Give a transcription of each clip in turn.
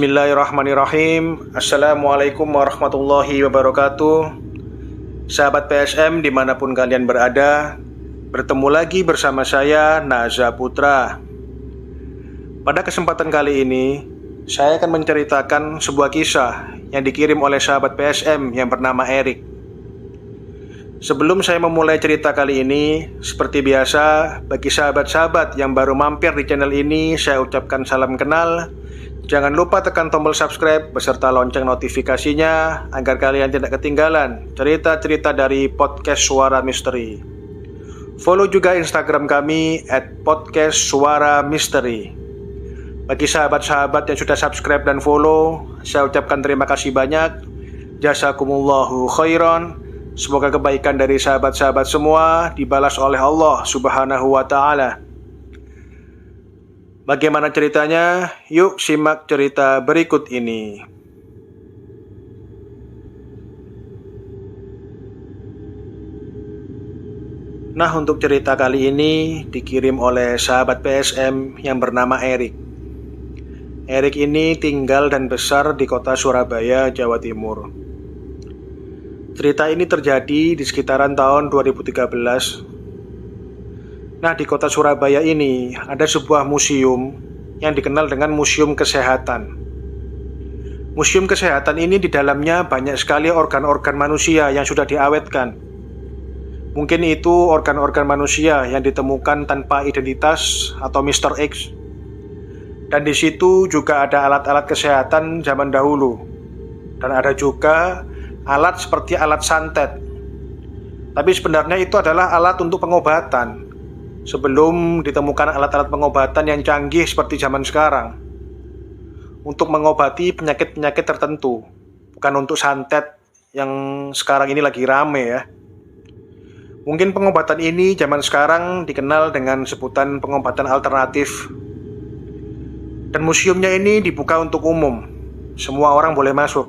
Bismillahirrahmanirrahim. Assalamualaikum warahmatullahi wabarakatuh. Sahabat PSM dimanapun kalian berada, bertemu lagi bersama saya Naza Putra. Pada kesempatan kali ini, saya akan menceritakan sebuah kisah yang dikirim oleh sahabat PSM yang bernama Erik. Sebelum saya memulai cerita kali ini, seperti biasa, bagi sahabat-sahabat yang baru mampir di channel ini, saya ucapkan salam kenal. Jangan lupa tekan tombol subscribe beserta lonceng notifikasinya agar kalian tidak ketinggalan cerita-cerita dari podcast Suara Misteri. Follow juga Instagram kami @podcastsuaramisteri. Bagi sahabat-sahabat yang sudah subscribe dan follow, saya ucapkan terima kasih banyak. Jazakumullahu khairan. Semoga kebaikan dari sahabat-sahabat semua dibalas oleh Allah Subhanahu wa Ta'ala. Bagaimana ceritanya? Yuk simak cerita berikut ini. Nah, untuk cerita kali ini dikirim oleh sahabat PSM yang bernama Erik. Erik ini tinggal dan besar di kota Surabaya, Jawa Timur. Cerita ini terjadi di sekitaran tahun 2013. Nah, di kota Surabaya ini ada sebuah museum yang dikenal dengan Museum Kesehatan. Museum Kesehatan ini di dalamnya banyak sekali organ-organ manusia yang sudah diawetkan. Mungkin itu organ-organ manusia yang ditemukan tanpa identitas atau Mr. X. Dan di situ juga ada alat-alat kesehatan zaman dahulu. Dan ada juga alat seperti alat santet. Tapi sebenarnya itu adalah alat untuk pengobatan. Sebelum ditemukan alat-alat pengobatan yang canggih seperti zaman sekarang, untuk mengobati penyakit-penyakit tertentu, bukan untuk santet yang sekarang ini lagi rame ya. Mungkin pengobatan ini zaman sekarang dikenal dengan sebutan pengobatan alternatif. Dan museumnya ini dibuka untuk umum, semua orang boleh masuk.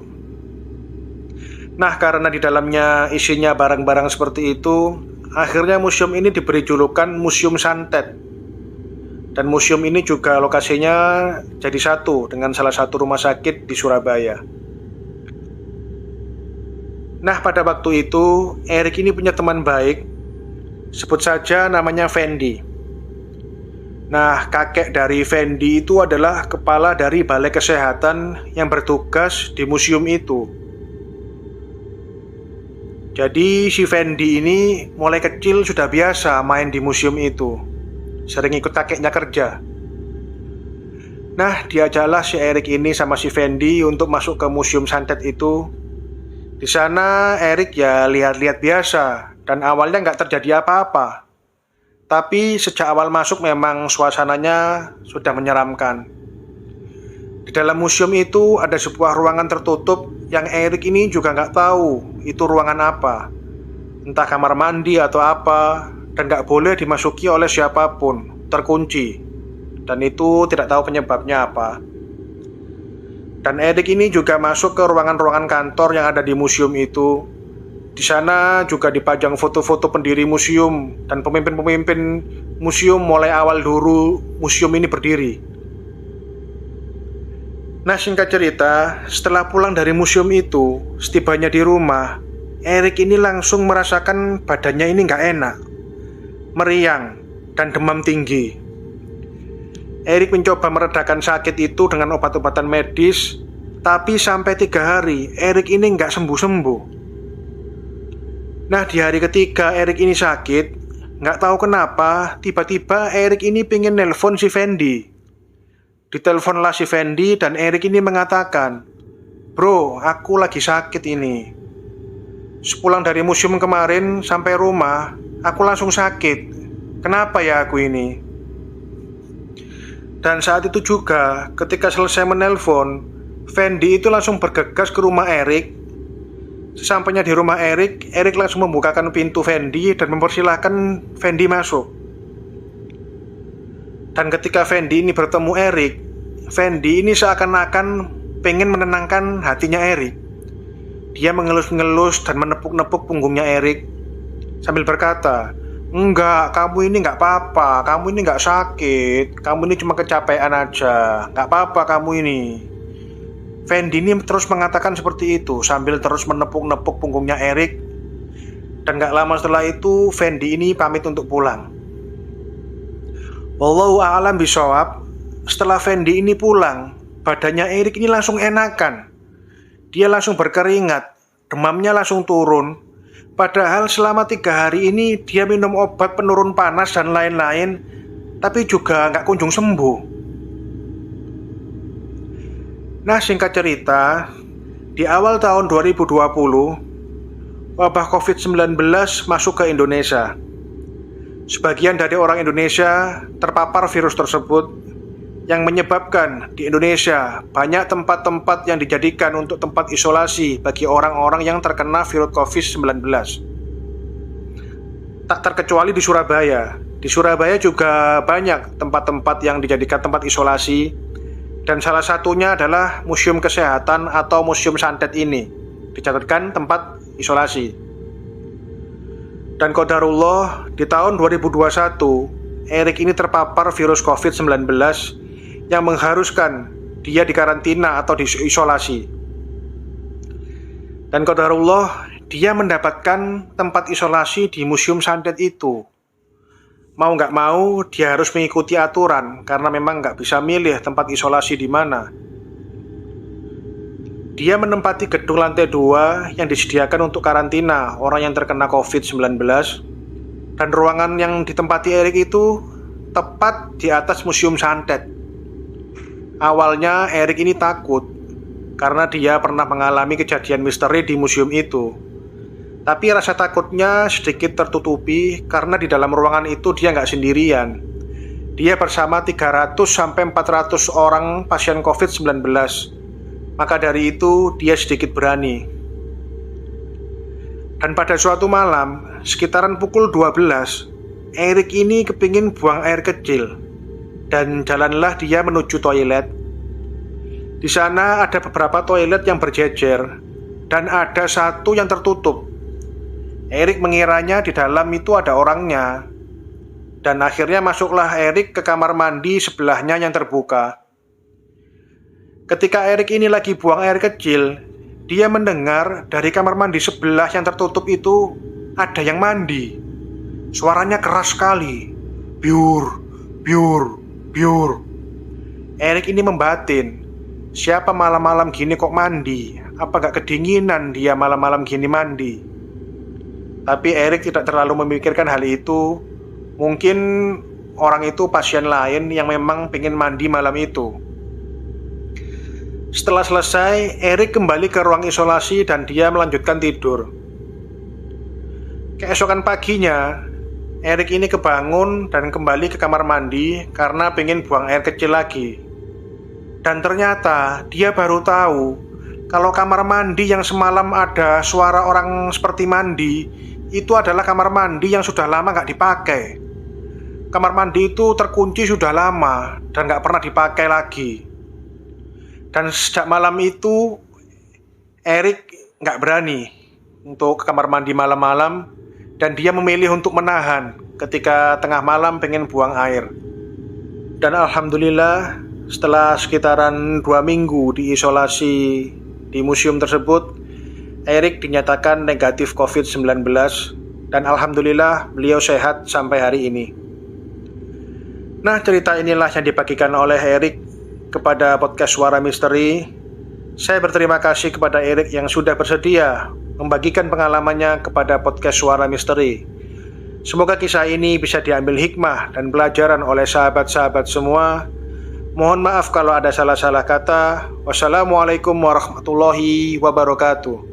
Nah, karena di dalamnya isinya barang-barang seperti itu, akhirnya museum ini diberi julukan Museum Santet. Dan museum ini juga lokasinya jadi satu dengan salah satu rumah sakit di Surabaya. Nah, pada waktu itu Erik ini punya teman baik, sebut saja namanya Fendi. Nah, kakek dari Fendi itu adalah kepala dari balai kesehatan yang bertugas di museum itu. Jadi si Fendi ini mulai kecil sudah biasa main di museum itu, sering ikut kakeknya kerja. Nah, diajaklah si Erik ini sama si Fendi untuk masuk ke museum santet itu. Di sana Erik ya lihat-lihat biasa, dan awalnya nggak terjadi apa-apa. Tapi sejak awal masuk memang suasananya sudah menyeramkan. Di dalam museum itu ada sebuah ruangan tertutup yang Erik ini juga nggak tahu itu ruangan apa, entah kamar mandi atau apa, dan nggak boleh dimasuki oleh siapapun, terkunci, dan itu tidak tahu penyebabnya apa. Dan Erik ini juga masuk ke ruangan-ruangan kantor yang ada di museum itu. Di sana juga dipajang foto-foto pendiri museum dan pemimpin-pemimpin museum mulai awal dulu museum ini berdiri. Nah, singkat cerita, setelah pulang dari museum itu, setibanya di rumah, Erik ini langsung merasakan badannya ini nggak enak, meriang, dan demam tinggi. Erik mencoba meredakan sakit itu dengan obat-obatan medis, tapi sampai 3 hari, Erik ini nggak sembuh-sembuh. Nah, di hari ketiga Erik ini sakit, nggak tahu kenapa, tiba-tiba Erik ini pengen nelpon si Fendi. Ditelepon si Fendi dan Erik ini mengatakan, "Bro, aku lagi sakit ini. Sepulang dari museum kemarin sampai rumah, aku langsung sakit. Kenapa ya aku ini?" Dan saat itu juga, ketika selesai menelpon, Fendi itu langsung bergegas ke rumah Erik. Sesampainya di rumah Erik, Erik langsung membukakan pintu Fendi dan mempersilahkan Fendi masuk. Dan ketika Fendi ini bertemu Erik, Fendi ini seakan-akan pengen menenangkan hatinya Erik. Dia mengelus-ngelus dan menepuk-nepuk punggungnya Erik sambil berkata, "Enggak, kamu ini enggak apa-apa, kamu ini enggak sakit, kamu ini cuma kecapean aja, enggak apa-apa kamu ini. Fendi ini terus mengatakan seperti itu sambil terus menepuk-nepuk punggungnya Erik. Dan gak lama setelah itu Fendi ini pamit untuk pulang. Wallahu a'lam bishawab. Setelah Fendi ini pulang, badannya Erik ini langsung enakan. Dia langsung berkeringat, demamnya langsung turun. Padahal selama 3 hari ini dia minum obat penurun panas dan lain-lain, tapi juga gak kunjung sembuh. Nah, singkat cerita, di awal tahun 2020, wabah COVID-19 masuk ke Indonesia. Sebagian dari orang Indonesia terpapar virus tersebut, yang menyebabkan di Indonesia banyak tempat-tempat yang dijadikan untuk tempat isolasi bagi orang-orang yang terkena virus COVID-19. Tak terkecuali di Surabaya. Di Surabaya juga banyak tempat-tempat yang dijadikan tempat isolasi. Dan salah satunya adalah Museum Kesehatan atau Museum Santet ini dicatatkan tempat isolasi. Dan qadarullah, di tahun 2021 Erik ini terpapar virus COVID-19 yang mengharuskan dia dikarantina atau diisolasi. Dan qadarullah, dia mendapatkan tempat isolasi di Museum Santet itu. Mau nggak mau, dia harus mengikuti aturan karena memang nggak bisa milih tempat isolasi di mana. Dia menempati gedung lantai 2 yang disediakan untuk karantina orang yang terkena COVID-19. Dan ruangan yang ditempati Erik itu tepat di atas Museum Santet. Awalnya Erik ini takut karena dia pernah mengalami kejadian misteri di museum itu. Tapi rasa takutnya sedikit tertutupi karena di dalam ruangan itu dia nggak sendirian. Dia bersama 300-400 orang pasien COVID-19. Maka dari itu dia sedikit berani. Dan pada suatu malam, sekitaran pukul 12, Erik ini kepingin buang air kecil. Dan jalanlah dia menuju toilet. Di sana ada beberapa toilet yang berjejer dan ada satu yang tertutup. Erik mengiranya di dalam itu ada orangnya. Dan akhirnya masuklah Erik ke kamar mandi sebelahnya yang terbuka. Ketika Erik ini lagi buang air kecil, dia mendengar dari kamar mandi sebelah yang tertutup itu ada yang mandi. Suaranya keras sekali. Biur, biur, biur. Erik ini membatin. Siapa malam-malam gini kok mandi? Apa gak kedinginan dia malam-malam gini mandi? Tapi Erik tidak terlalu memikirkan hal itu. Mungkin orang itu pasien lain yang memang pengen mandi malam itu. Setelah selesai, Erik kembali ke ruang isolasi dan dia melanjutkan tidur. Keesokan paginya, Erik ini kebangun dan kembali ke kamar mandi karena pengen buang air kecil lagi. Dan ternyata dia baru tahu kalau kamar mandi yang semalam ada suara orang seperti mandi itu adalah kamar mandi yang sudah lama gak dipakai. Kamar mandi itu terkunci sudah lama dan gak pernah dipakai lagi. Dan sejak malam itu Erik gak berani untuk ke kamar mandi malam-malam. Dan dia memilih untuk menahan ketika tengah malam pengen buang air. Dan alhamdulillah, setelah sekitaran 2 minggu diisolasi di museum tersebut, Erik dinyatakan negatif COVID-19. Dan alhamdulillah beliau sehat sampai hari ini. Nah, cerita inilah yang dibagikan oleh Erik kepada podcast Suara Misteri. Saya berterima kasih kepada Erik yang sudah bersedia membagikan pengalamannya kepada podcast Suara Misteri. Semoga kisah ini bisa diambil hikmah dan pelajaran oleh sahabat-sahabat semua. Mohon maaf kalau ada salah-salah kata. Wassalamualaikum warahmatullahi wabarakatuh.